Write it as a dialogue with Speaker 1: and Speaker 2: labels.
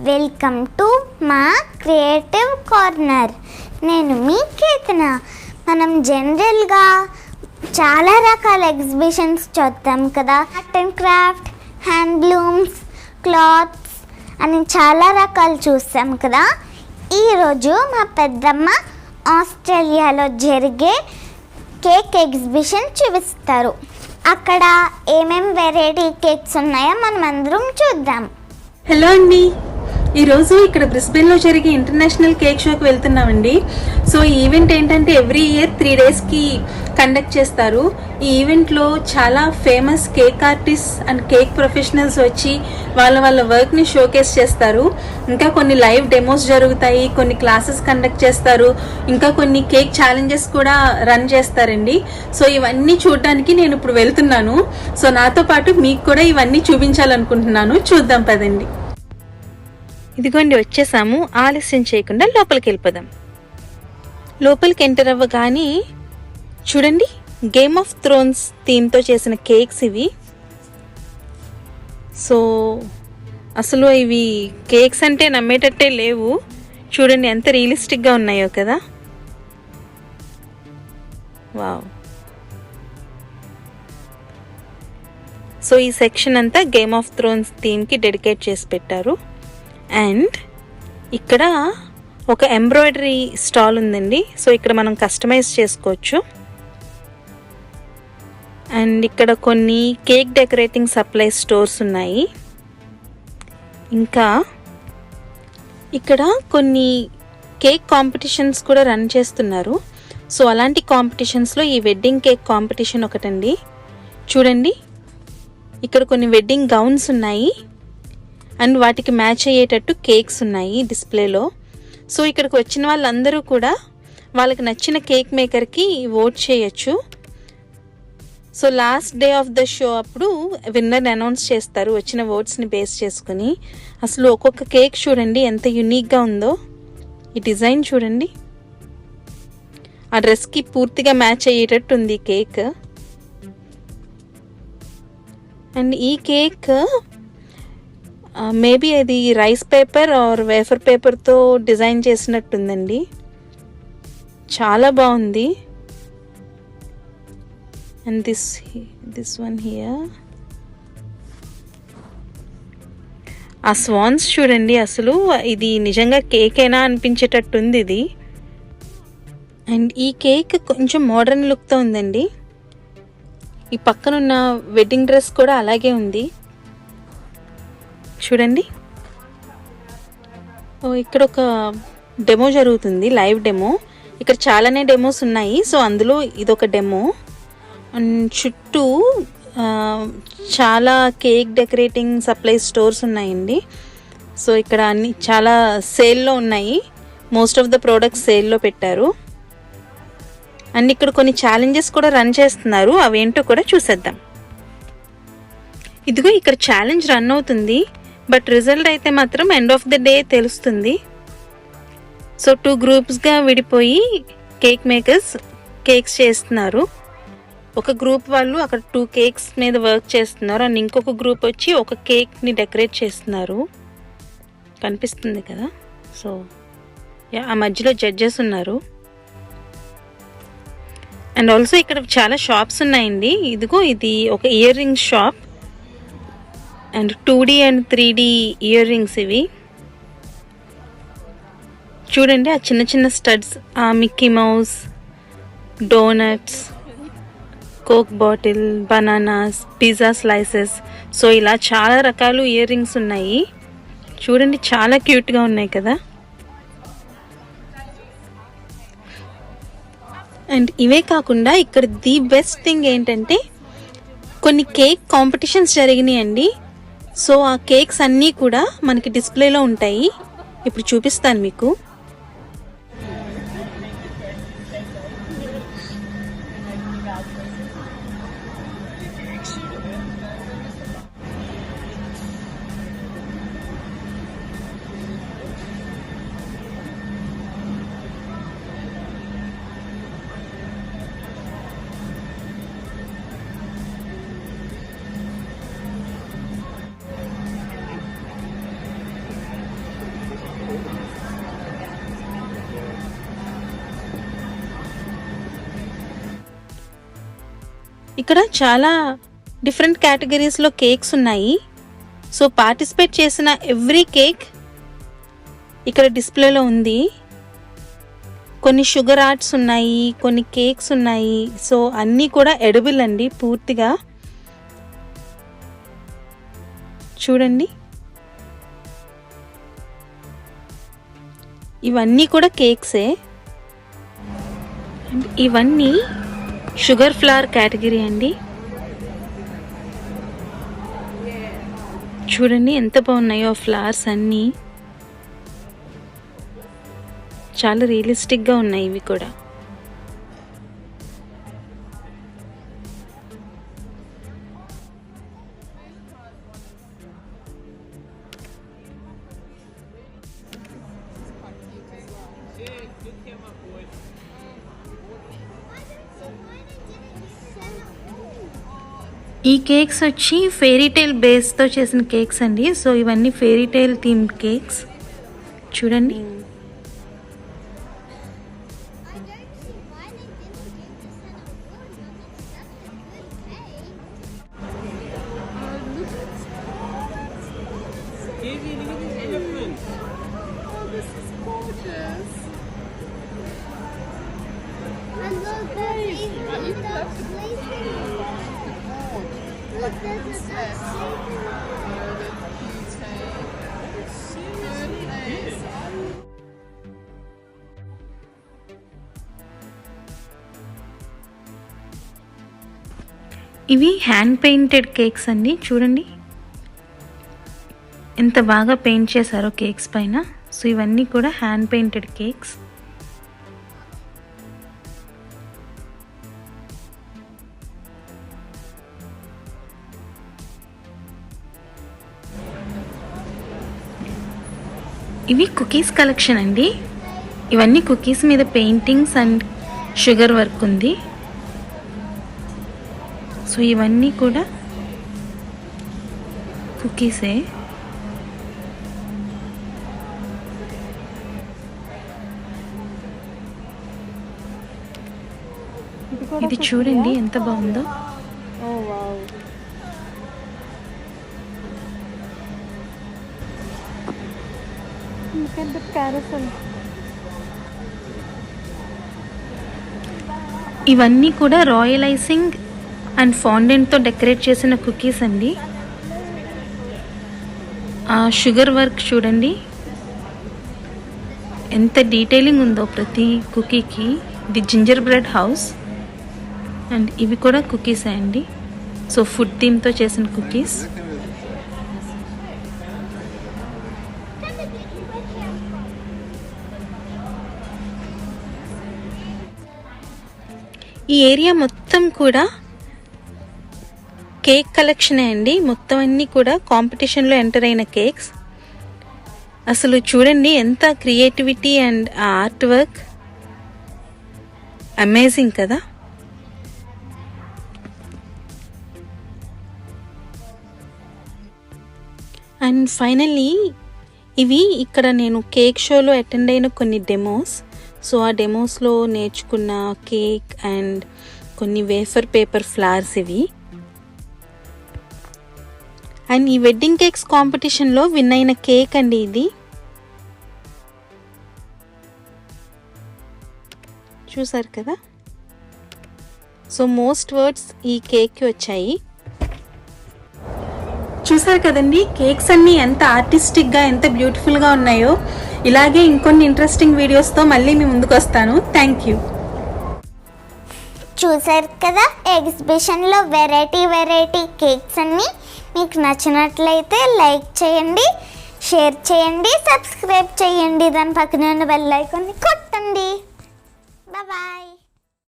Speaker 1: Welcome to మా creative corner. నేను మీ కేతన. మనం జనరల్గా చాలా రకాల ఎగ్జిబిషన్స్ చూద్దాం కదా. Art and craft, handlooms, clothes అని చాలా రకాలు చూస్తాం కదా. ఈరోజు మా పెద్దమ్మ ఆస్ట్రేలియాలో జరిగే కేక్ ఎగ్జిబిషన్ చూపిస్తారు. అక్కడ ఏమేమి వెరైటీ కేక్స్ ఉన్నాయో మనం అందరం చూద్దాం.
Speaker 2: హలో అండి, ఈరోజు ఇక్కడ బ్రిస్బెన్లో జరిగే ఇంటర్నేషనల్ కేక్ షోకి వెళ్తున్నామండి. సో ఈ ఈవెంట్ ఏంటంటే ఎవ్రీ ఇయర్ 3 డేస్కి కండక్ట్ చేస్తారు. ఈ ఈవెంట్లో చాలా famous cake artist and cake professionals వచ్చి వాళ్ళ వర్క్ని షోకేస్ చేస్తారు. ఇంకా కొన్ని లైవ్ డెమోస్ జరుగుతాయి, కొన్ని క్లాసెస్ కండక్ట్ చేస్తారు, ఇంకా కొన్ని కేక్ ఛాలెంజెస్ కూడా రన్ చేస్తారండి. సో ఇవన్నీ చూడడానికి నేను ఇప్పుడు వెళ్తున్నాను. సో నాతో పాటు మీకు కూడా ఇవన్నీ చూపించాలనుకుంటున్నాను. చూద్దాం పదండి. ఇదిగోండి వచ్చేసాము. ఆలస్యం చేయకుండా లోపలికి వెళ్ళిపోదాం. లోపలికి ఎంటర్ అవ్వగానే చూడండి, గేమ్ ఆఫ్ థ్రోన్స్ థీమ్తో చేసిన కేక్స్ ఇవి. సో అసలు ఇవి కేక్స్ అంటే నమ్మేటట్టే లేవు. చూడండి ఎంత రియలిస్టిక్గా ఉన్నాయో కదా. వావ్. సో ఈ సెక్షన్ అంతా గేమ్ ఆఫ్ థ్రోన్స్ థీమ్కి డెడికేట్ చేసి పెట్టారు. అండ్ ఇక్కడ ఒక ఎంబ్రాయిడరీ స్టాల్ ఉందండి. సో ఇక్కడ మనం కస్టమైజ్ చేసుకోవచ్చు. అండ్ ఇక్కడ కొన్ని కేక్ డెకరేటింగ్ సప్లై స్టోర్స్ ఉన్నాయి. ఇంకా ఇక్కడ కొన్ని కేక్ కాంపిటీషన్స్ కూడా రన్ చేస్తున్నారు. సో అలాంటి కాంపిటీషన్స్లో ఈ వెడ్డింగ్ కేక్ కాంపిటీషన్ ఒకటండి. చూడండి, ఇక్కడ కొన్ని వెడ్డింగ్ గౌన్స్ ఉన్నాయి అండ్ వాటికి మ్యాచ్ అయ్యేటట్టు కేక్స్ ఉన్నాయి డిస్ప్లేలో. సో ఇక్కడికి వచ్చిన వాళ్ళందరూ కూడా వాళ్ళకి నచ్చిన కేక్ మేకర్కి ఓట్ చేయొచ్చు. So last day of the show అప్పుడు విన్నర్ అనౌన్స్ చేస్తారు వచ్చిన ఓట్స్ని బేస్ చేసుకుని. అసలు ఒక్కొక్క కేక్ చూడండి ఎంత యూనిక్గా ఉందో. ఈ డిజైన్ చూడండి, ఆ డ్రెస్కి పూర్తిగా మ్యాచ్ అయ్యేటట్టు ఉంది కేక్. అండ్ ఈ కేక్ మేబీ అది రైస్ పేపర్ ఆర్ వేఫర్ పేపర్తో డిజైన్ చేసినట్టుందండి. చాలా బాగుంది. అండ్ దిస్ వన్ హియర్, ఆ స్వాన్స్ చూడండి, అసలు ఇది నిజంగా కేకేనా అనిపించేటట్టుంది ఇది. అండ్ ఈ కేక్ కొంచెం మోడర్న్ లుక్తో ఉందండి. ఈ పక్కనున్న వెడ్డింగ్ డ్రెస్ కూడా అలాగే ఉంది. చూడండి, ఇక్కడ ఒక డెమో జరుగుతుంది, లైవ్ డెమో. ఇక్కడ చాలానే డెమోస్ ఉన్నాయి. సో అందులో ఇదొక డెమో. అండ్ చుట్టూ చాలా కేక్ డెకరేటింగ్ సప్లై స్టోర్స్ ఉన్నాయండి. సో ఇక్కడ అన్ని చాలా సేల్లో ఉన్నాయి. మోస్ట్ ఆఫ్ ద ప్రోడక్ట్స్ సేల్లో పెట్టారు. అండ్ ఇక్కడ కొన్ని ఛాలెంజెస్ కూడా రన్ చేస్తున్నారు. అవేంటో కూడా చూసేద్దాం. ఇదిగో ఇక్కడ ఛాలెంజ్ రన్ అవుతుంది, బట్ రిజల్ట్ అయితే మాత్రం ఎండ్ ఆఫ్ ద డే తెలుస్తుంది. సో 2 గ్రూప్స్గా విడిపోయి కేక్ మేకర్స్ కేక్స్ చేస్తున్నారు. ఒక గ్రూప్ వాళ్ళు అక్కడ 2 కేక్స్ మీద వర్క్ చేస్తున్నారు అండ్ ఇంకొక గ్రూప్ వచ్చి ఒక కేక్ని డెకరేట్ చేస్తున్నారు. కనిపిస్తుంది కదా. సో ఆ మధ్యలో జడ్జెస్ ఉన్నారు. అండ్ ఆల్సో ఇక్కడ చాలా షాప్స్ ఉన్నాయండి. ఇదిగో ఇది ఒక ear rings shop. And 2D and 3D ear rings ఇవి. చూడండి ఆ చిన్న చిన్న స్టడ్స్, ఆ Mickey mouse, donuts, coke bottle, bananas, pizza slices. So ఇలా చాలా రకాలు ఇయర్ రింగ్స్ ఉన్నాయి. చూడండి చాలా క్యూట్గా ఉన్నాయి కదా. అండ్ ఇవే కాకుండా ఇక్కడ ది బెస్ట్ థింగ్ ఏంటంటే కొన్ని కేక్ కాంపిటీషన్స్ జరిగినాయండి. సో ఆ కేక్స్ అన్నీ కూడా మనకి డిస్ప్లేలో ఉంటాయి. ఇప్పుడు చూపిస్తాను మీకు. ఇక్కడ చాలా డిఫరెంట్ కేటగిరీస్లో కేక్స్ ఉన్నాయి. సో పార్టిసిపేట్ చేసిన ఎవ్రీ కేక్ ఇక్కడ డిస్ప్లేలో ఉంది. కొన్ని షుగర్ ఆర్ట్స్ ఉన్నాయి, కొన్ని కేక్స్ ఉన్నాయి. సో అన్నీ కూడా ఎడిబుల్ అండి పూర్తిగా. చూడండి, ఇవన్నీ కూడా కేక్సే. అండ్ ఇవన్నీ షుగర్ ఫ్లవర్ కేటగిరీ అండి. చూడండి ఎంత బాగున్నాయో ఫ్లవర్స్ అన్నీ. చాలా రియలిస్టిక్గా ఉన్నాయి ఇవి కూడా. ఈ కేక్స్ వచ్చి ఫెయిరీ టైల్ బేస్తో చేసిన కేక్స్ అండి. సో ఇవన్నీ ఫెయిరీ టైల్ థీమ్ కేక్స్. చూడండి, ఇవి హ్యాండ్ పెయింటెడ్ కేక్స్ అండి. చూడండి ఎంత బాగా పెయింట్ చేశారో కేక్స్ పైన. సో ఇవన్నీ కూడా హ్యాండ్ పెయింటెడ్ కేక్స్. ఇవి కుకీస్ కలెక్షన్ అండి. ఇవన్నీ కుకీస్ మీద పెయింటింగ్స్ అండ్ షుగర్ వర్క్ ఉంది. సో ఇవన్నీ కూడా కుకీసే. ఇది చూడండి ఎంత బాగుందో. ఇవన్నీ కూడా రాయల్ ఐసింగ్ అండ్ ఫాండెంట్తో డెకరేట్ చేసిన కుకీస్ అండి. ఆ షుగర్ వర్క్ చూడండి ఎంత డీటెయిలింగ్ ఉందో ప్రతి కుకీకి. ఇది జింజర్ బ్రెడ్ హౌస్. అండ్ ఇవి కూడా కుకీసే అండి. సో ఫుడ్ థీమ్తో చేసిన కుకీస్. ఈ ఏరియా మొత్తం కూడా కేక్ కలెక్షనే అండి. మొత్తం అన్నీ కూడా కాంపిటీషన్లో ఎంటర్ అయిన కేక్స్. అసలు చూడండి ఎంత creativity and art work. Amazing కదా. అండ్ ఫైనల్లీ ఇవి ఇక్కడ నేను కేక్ షోలో అటెండ్ అయిన కొన్ని డెమోస్. సో ఆ డెమోస్లో నేర్చుకున్న కేక్ అండ్ కొన్ని వేఫర్ పేపర్ ఫ్లవర్స్ ఇవి. అండ్ ఈ వెడ్డింగ్ కేక్స్ కాంపిటీషన్లో విన్ అయిన కేక్ అండి ఇది. చూసారు కదా. సో మోస్ట్ వర్డ్స్ ఈ కేక్కి వచ్చాయి. చూసారు కదండి కేక్స్ అన్నీ ఎంత ఆర్టిస్టిక్గా ఎంత బ్యూటిఫుల్గా ఉన్నాయో. ఇలాగే ఇంకొన్ని ఇంట్రెస్టింగ్ వీడియోస్తో మళ్ళీ మీ ముందుకు వస్తాను. Thank you.
Speaker 1: చూసారు కదా ఎగ్జిబిషన్లో వెరైటీ కేక్స్ అన్నీ. మీకు నచ్చినట్లయితే లైక్ చేయండి, షేర్ చేయండి, సబ్స్క్రైబ్ చేయండి. దాని పక్కన ఉన్న బెల్ ఐకాన్ని కొట్టండి. బాయ్.